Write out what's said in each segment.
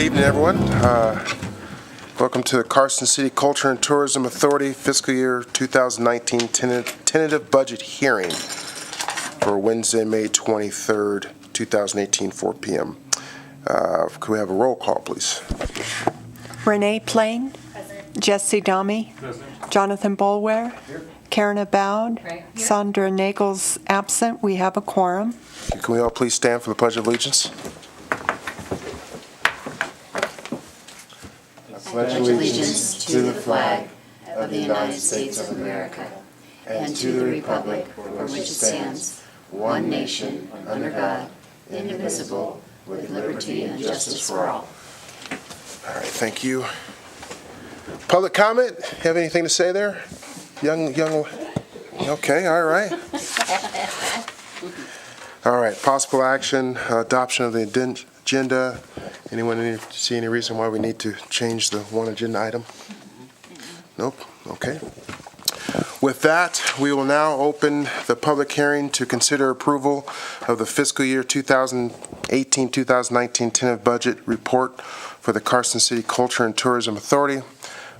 evening, everyone. Welcome to the Carson City Culture and Tourism Authority Fiscal Year 2019 tentative budget hearing for Wednesday, May 23rd, 2018, 4 p.m. Could we have a roll call, please? Renee Plain. Present. Jesse Dami. Present. Jonathan Bolware. Here. Karen Aboud. Right. Sandra Nagel's absent. We have a quorum. Can we all please stand for the Pledge of Allegiance? I pledge allegiance to the flag of the United States of America and to the republic for which it stands, one nation, under God, indivisible, with liberty and justice for all. All right, thank you. Public comment? Have anything to say there? Young. Okay, all right. All right, possible action, adoption of the agenda. Anyone see any reason why we need to change the one agenda item? Nope, okay. With that, we will now open the public hearing to consider approval of the fiscal year 2018-2019 tentative budget report for the Carson City Culture and Tourism Authority.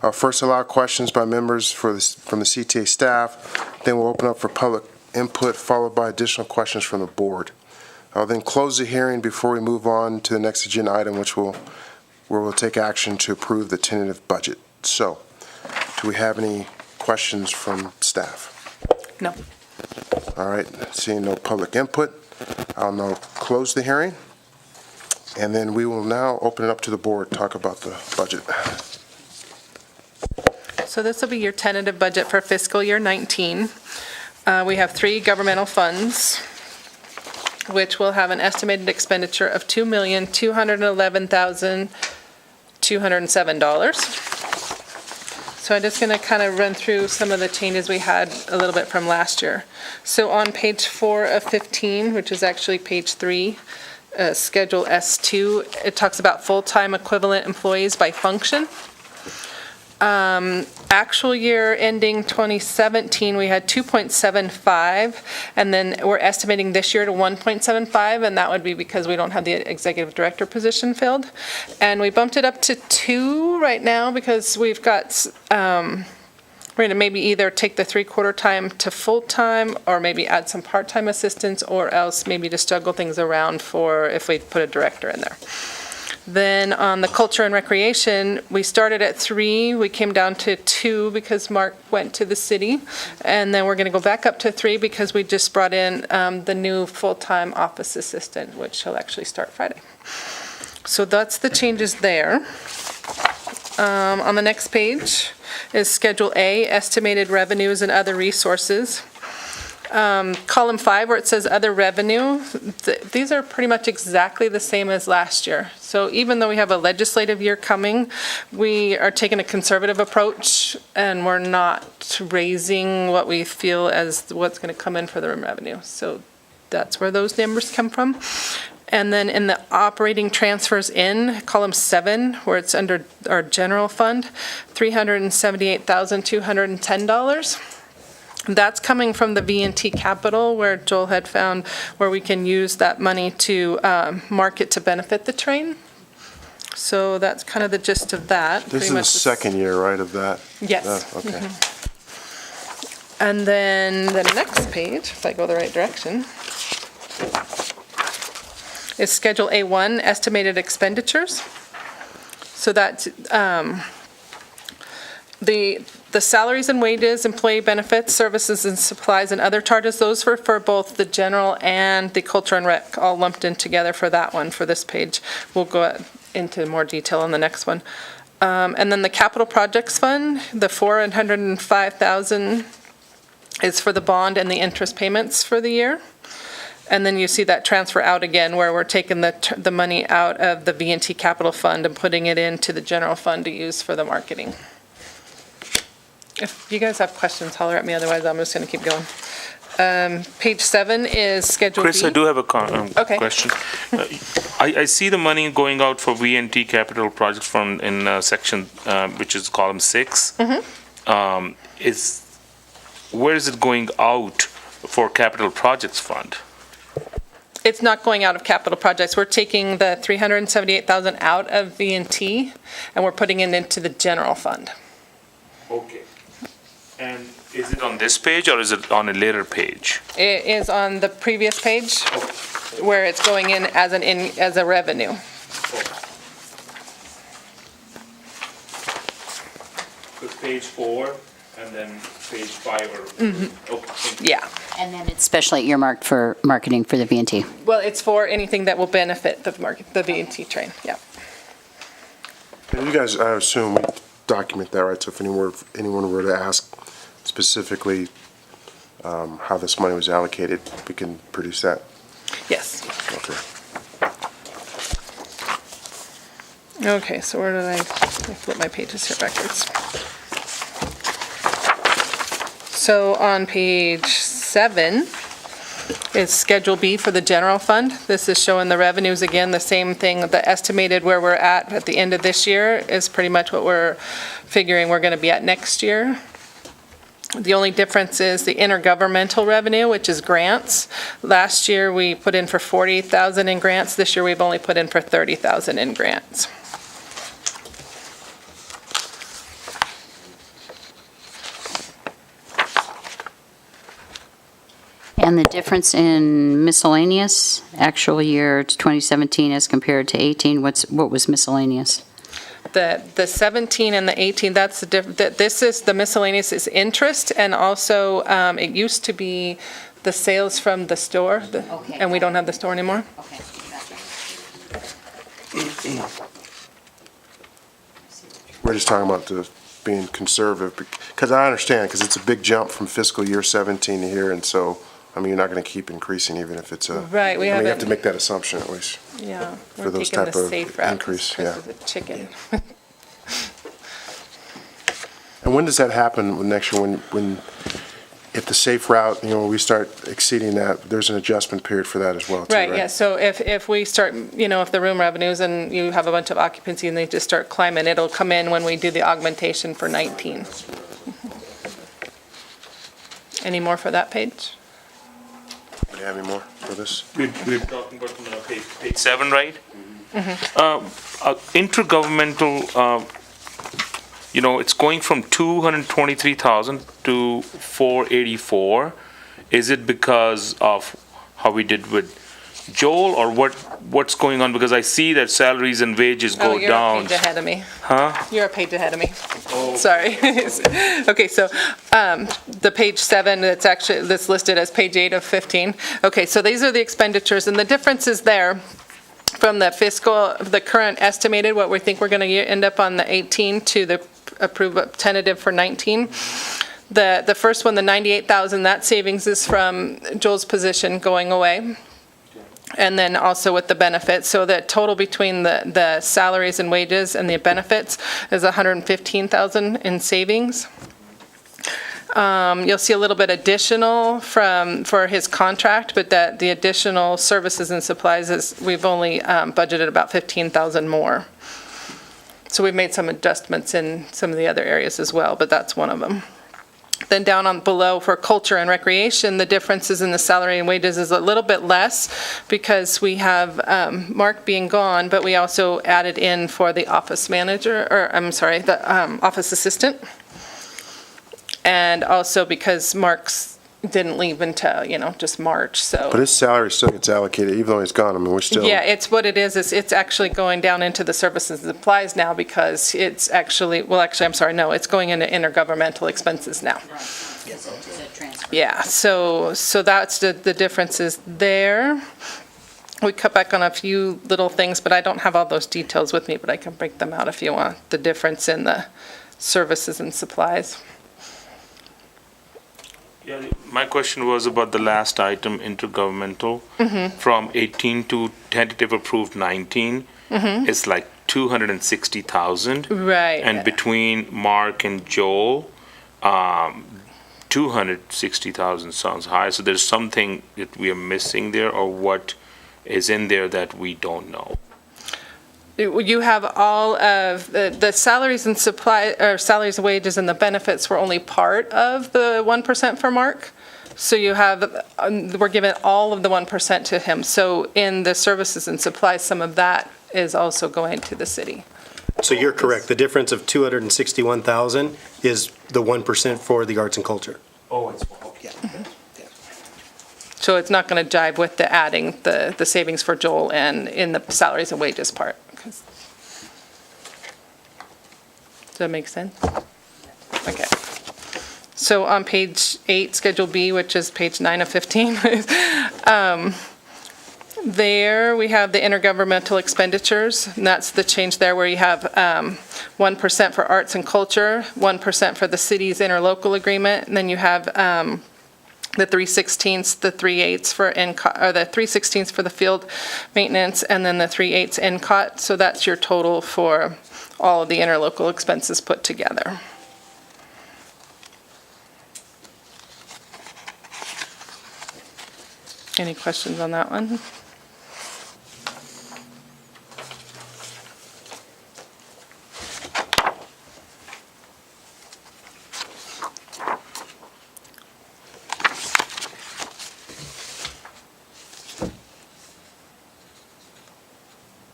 I'll first allow questions by members from the CTA staff, then we'll open up for public input, followed by additional questions from the board. I'll then close the hearing before we move on to the next agenda item, where we'll take action to approve the tentative budget. So, do we have any questions from staff? No. All right, seeing no public input, I'll now close the hearing, and then we will now open it up to the board to talk about the budget. So this will be your tentative budget for fiscal year 19. We have 3 governmental funds, which will have an estimated expenditure of $2,211,207. So I'm just going to kind of run through some of the changes we had a little bit from last year. So on page 4 of 15, which is actually page 3, Schedule S2, it talks about full-time equivalent employees by function. Actual year ending 2017, we had 2.75, and then we're estimating this year to 1.75, and that would be because we don't have the executive director position filled. And we bumped it up to 2 right now because we've got, we're going to maybe either take the 3/4 time to full-time, or maybe add some part-time assistants, or else maybe just juggle things around for if we put a director in there. Then on the culture and recreation, we started at 3, we came down to 2 because Mark went to the city, and then we're going to go back up to 3 because we just brought in the new full-time office assistant, which will actually start Friday. So that's the changes there. On the next page is Schedule A, estimated revenues and other resources. Column 5, where it says other revenue, these are pretty much exactly the same as last year. So even though we have a legislative year coming, we are taking a conservative approach, and we're not raising what we feel as what's going to come in for the revenue. So that's where those numbers come from. And then in the operating transfers in, column 7, where it's under our general fund, $378,210. That's coming from the V&T Capital, where Joel had found where we can use that money to market to benefit the train. So that's kind of the gist of that. This is the second year, right, of that? Yes. Okay. Mm-hmm. And then the next page, if I go the right direction, is Schedule A1, estimated expenditures. So that's the salaries and wages, employee benefits, services and supplies, and other charges, those were for both the general and the culture and rec, all lumped in together for that one, for this page. We'll go into more detail on the next one. And then the capital projects fund, the $405,000 is for the bond and the interest payments for the year. And then you see that transfer out again, where we're taking the money out of the V&T Capital Fund and putting it into the general fund to use for the marketing. If you guys have questions, holler at me. Otherwise, I'm just going to keep going. Page 7 is Schedule Chris, B. I do have a Okay. question. I see the money going out for V&T Capital Projects Fund in section, which is column 6. Mm-hmm. Where is it going out for Capital Projects Fund? It's not going out of capital projects. We're taking the 378,000 out of V&T, and we're putting it into the general fund. Okay. And is it on this page or is it on a later page? It is on the previous page, where it's going in as a revenue. So page 4 and then page 5 are, okay, thank you. Yeah. And then it's specially earmarked for marketing for the V&T. Well, it's for anything that will benefit the market, the V&T train, yeah. And you guys, I assume, document that, right? So if anyone were to ask specifically how this money was allocated, we can produce that? Yes. Okay. Okay, so where did I flip my pages here backwards? So on page 7 is Schedule B for the general fund. This is showing the revenues again, the same thing, the estimated where we're at the end of this year is pretty much what we're figuring we're going to be at next year. The only difference is the intergovernmental revenue, which is grants. Last year, we put in for 40,000 in grants. This year, we've only put in for 30,000 in grants. And the difference in miscellaneous, actual year to 2017 as compared to 18, what was miscellaneous? The 17 and the 18, that's the this is, the miscellaneous is interest, and also, it used to be the sales from the store, Okay. and we don't have the store anymore. Okay. We're just talking about being conservative, because I understand, because it's a big jump from fiscal year 17 to here, and so, I mean, you're not going to keep increasing even if it's a... Right, we I mean, you have haven't- to make that assumption at least. Yeah. For We're those taking type the of safe route, increase, because yeah. of the chicken. And when does that happen next year, when, if the safe route, we start exceeding that, there's an adjustment period for that as well, too, right? Right, yeah, so if we start, if the room revenues and you have a bunch of occupancy and they just start climbing, it'll come in when we do the augmentation for 19. Any more for that page? Do you have any more for this? We're talking about page 7, right? Intergovernmental, it's going from 223,000 to 484. Is it because of how we did with Joel, or what's going on? Because I see that salaries and wages go Oh, you're a down. page ahead of me. Huh? You're a page ahead of me. Sorry. Okay, so the page 7, that's listed as page 8 of 15. Okay, so these are the expenditures, and the difference is there from the current estimated, what we think we're going to end up on the 18 to the approved tentative for 19. The first one, the 98,000, that savings is from Joel's position going away. And then also with the benefits, so the total between the salaries and wages and the benefits is 115,000 in savings. You'll see a little bit additional for his contract, but that the additional services and supplies is, we've only budgeted about 15,000 more. So we've made some adjustments in some of the other areas as well, but that's one of them. Then down on below for culture and recreation, the differences in the salary and wages is a little bit less because we have Mark being gone, but we also added in for the office manager, or I'm sorry, the office assistant. And also because Mark's didn't leave until, just March, so. But his salary still gets allocated, even though he's gone. I mean, we're still... Yeah, it's what it is it's actually going down into the services and supplies now because it's actually, I'm sorry, no, it's going into intergovernmental expenses now. Yeah, so that's the differences there. We cut back on a few little things, but I don't have all those details with me, but I can break them out if you want, the difference in the services and supplies. Yeah, my question was about the last item, intergovernmental. From 18 to tentative approved 19, it's like 260,000. Right. And between Mark and Joel, 260,000 sounds high. So there's something that we are missing there, or what is in there that we don't know? You have all of the salaries and salaries, wages, and the benefits were only part of the 1% for Mark. So you have, we're giving all of the 1% to him. So in the services and supplies, some of that is also going to the city. So you're correct. The difference of 261,000 is the 1% for the arts and culture. Oh, it's, yeah. So it's not going to jive with the adding the savings for Joel and in the salaries and wages part. Does that make sense? Okay. So on page 8, Schedule B, which is page 9 of 15, there we have the intergovernmental expenditures, and that's the change there where you have 1% for arts and culture, 1% for the city's interlocal agreement, and then you have the 3/16, the 3/8 for or the 3/16 for the field maintenance, and then the 3/8 NCOT. So that's your total for all of the interlocal expenses put together. Any questions on that one?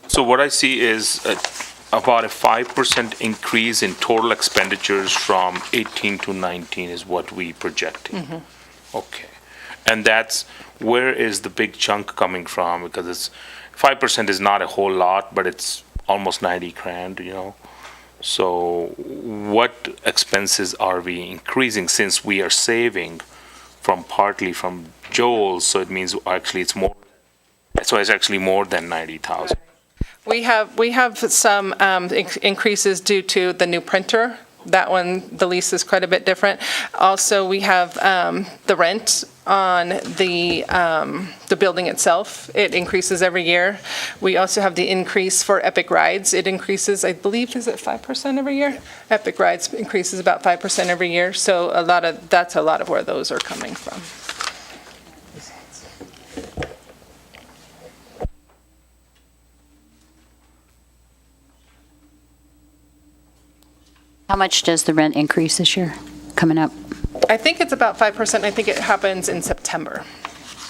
So what I see is about a 5% increase in total expenditures from 18 to 19 is what we projecting. Okay. And that's, where is the big chunk coming from? Because it's, 5% is not a whole lot, but it's almost 90 grand, you know? So what expenses are we increasing since we are saving from partly from Joel? So it means actually it's more, so it's actually more than 90,000. We have some increases due to the new printer. That one, the lease is quite a bit different. Also, we have the rent on the building itself. It increases every year. We also have the increase for Epic Rides. It increases, I believe, is it 5% every year? Epic Rides increases about 5% every year. So that's a lot of where those are coming from. How much does the rent increase this year coming up? I think it's about 5%. I think it happens in September.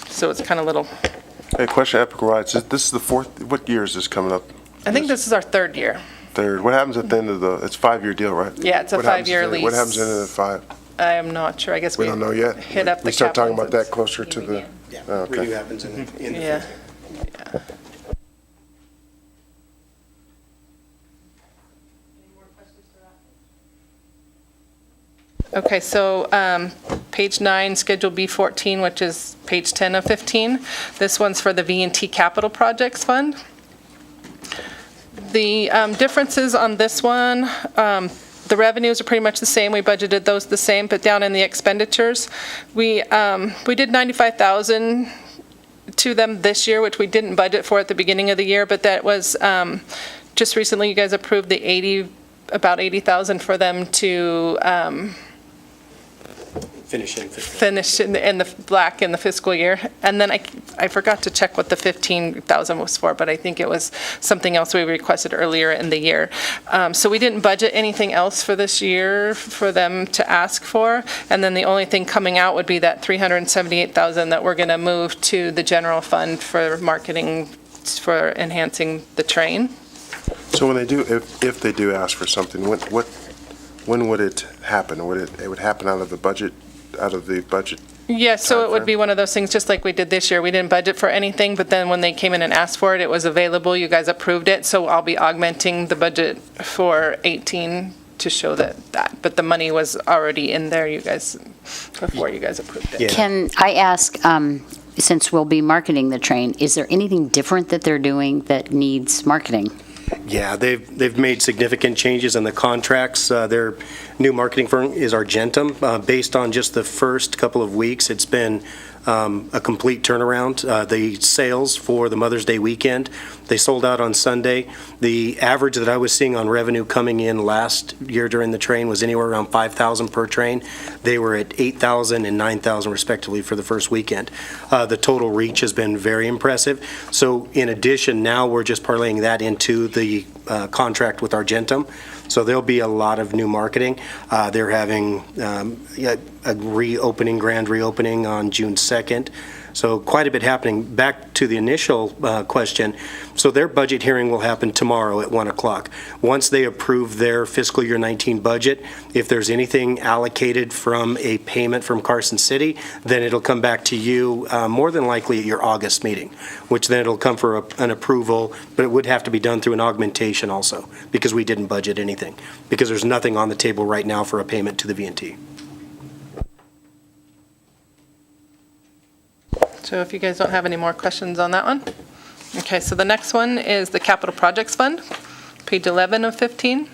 So it's kind of little. Hey, question, Epic Rides, this is the fourth, what year is this coming up? I think this is our third year. Third. What happens at the end of it's a 5-year deal, right? Yeah, it's a What happens 5-year at the- lease. What happens in the 5? I am not sure. I guess We don't know yet? hit up the We start talking Kaplan's. about that closer to the, Yeah, oh, okay. renew happens in the Yeah. future. Okay, so page 9, Schedule B14, which is page 10 of 15. This one's for the V&T Capital Projects Fund. The differences on this one, the revenues are pretty much the same. We budgeted those the same, but down in the expenditures, we did 95,000 to them this year, which we didn't budget for at the beginning of the year, but that was just recently you guys approved the about 80,000 for them to finish in the black in the fiscal year. And then I forgot to check what the 15,000 was for, but I think it was something else we requested earlier in the year. So we didn't budget anything else for this year for them to ask for. And then the only thing coming out would be that 378,000 that we're going to move to the general fund for marketing for enhancing the train. So when they do, if they do ask for something, when would it happen? It would happen out of the budget? Yeah, so it would timeframe? be one of those things, just like we did this year. We didn't budget for anything, but then when they came in and asked for it, it was available. You guys approved it, so I'll be augmenting the budget for 18 to show that. But the money was already in there, you guys, before you guys approved it. Yeah. Can I ask, since we'll be marketing the train, is there anything different that they're doing that needs marketing? Yeah, they've made significant changes in the contracts. Their new marketing firm is Argentum. Based on just the first couple of weeks, it's been a complete turnaround. The sales for the Mother's Day weekend, they sold out on Sunday. The average that I was seeing on revenue coming in last year during the train was anywhere around 5,000 per train. They were at 8,000 and 9,000 respectively for the first weekend. The total reach has been very impressive. So in addition, now we're just parlaying that into the contract with Argentum. So there'll be a lot of new marketing. They're having a grand reopening on June 2nd. So quite a bit happening. Back to the initial question, so their budget hearing will happen tomorrow at 1 o'clock. Once they approve their fiscal year 19 budget, if there's anything allocated from a payment from Carson City, then it'll come back to you more than likely at your August meeting, which then it'll come for an approval, but it would have to be done through an augmentation also, because we didn't budget anything, because there's nothing on the table right now for a payment to the V&T. So if you guys don't have any more questions on that one. Okay, so the next one is the Capital Projects Fund, page 11 of 15.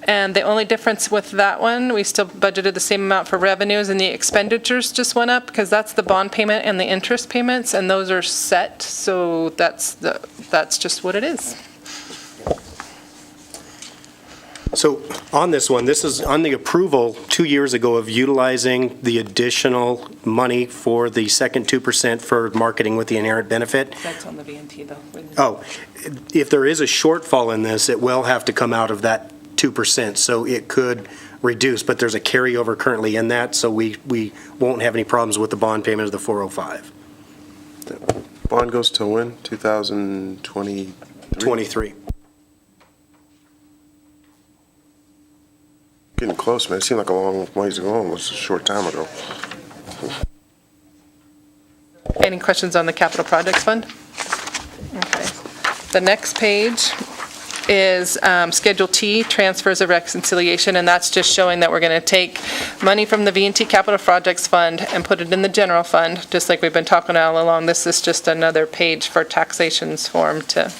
And the only difference with that one, we still budgeted the same amount for revenues, and the expenditures just went up because that's the bond payment and the interest payments, and those are set, so that's just what it is. So on this one, this is on the approval 2 years ago of utilizing the additional money for the second 2% for marketing with the inherent benefit. That's on the V&T though. Oh, if there is a shortfall in this, it will have to come out of that 2%, so it could reduce, but there's a carryover currently in that, so we won't have any problems with the bond payment of the 405. Bond goes to when? 2023? 23. Getting close, man. It seemed like a long ways ago. It was a short time ago. Any questions on the Capital Projects Fund? Okay. The next page is Schedule T, Transfers of Reconciliation, and that's just showing that we're going to take money from the V&T Capital Projects Fund and put it in the general fund, just like we've been talking all along. This is just another page for taxation's form to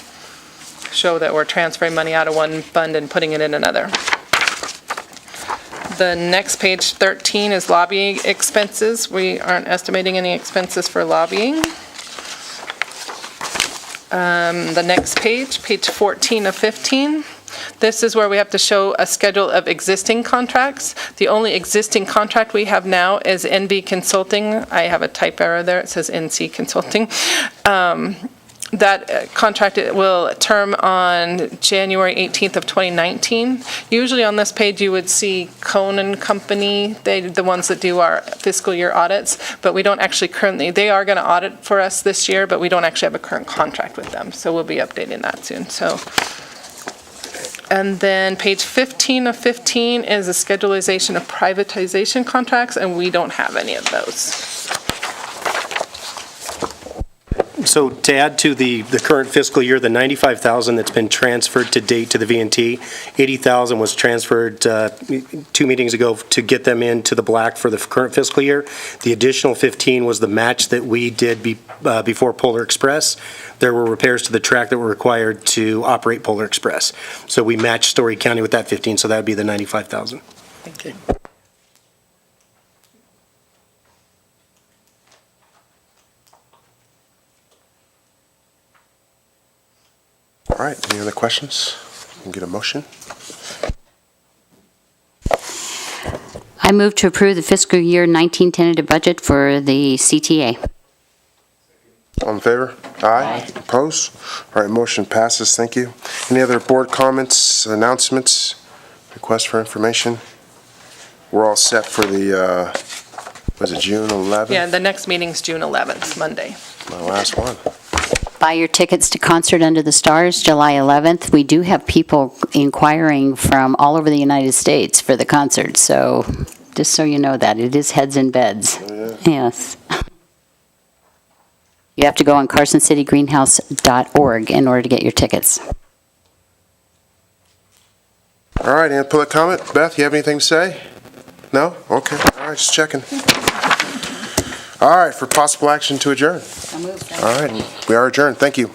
show that we're transferring money out of one fund and putting it in another. The next page, 13, is lobbying expenses. We aren't estimating any expenses for lobbying. The next page, page 14 of 15, this is where we have to show a schedule of existing contracts. The only existing contract we have now is NV Consulting. I have a type error there. It says NC Consulting. That contract will term on January 18th of 2019. Usually on this page you would see Cohen & Company, they're the ones that do our fiscal year audits, but we don't actually currently, they are going to audit for us this year, but we don't actually have a current contract with them, so we'll be updating that soon. And then page 15 of 15 is a schedulization of privatization contracts, and we don't have any of those. So to add to the current fiscal year, the $95,000 that's been transferred to date to the V&T, $80,000 was transferred 2 meetings ago to get them into the black for the current fiscal year. The additional 15 was the match that we did before Polar Express. There were repairs to the track that were required to operate Polar Express. So we matched Story County with that 15, so that would be the $95,000. Thank you. All right, any other questions? Can we get a motion? I move to approve the fiscal year 19 tentative budget for the CTA. All in favor? Aye. Opposed? All right, motion passes. Thank you. Any other board comments, announcements, requests for information? We're all set for the, was it June 11th? Yeah, the next meeting's June 11th, Monday. My last one. Buy your tickets to Concert Under the Stars, July 11th. We do have people inquiring from all over the United States for the concert, so just so you know that, it is heads in beds. Yeah. Yes. You have to go on carsоncitygreenhouse.org in order to get your tickets. All right, any public comment? Beth, you have anything to say? No? Okay, all right, just checking. All right, for possible action to adjourn. All right, we are adjourned. Thank you.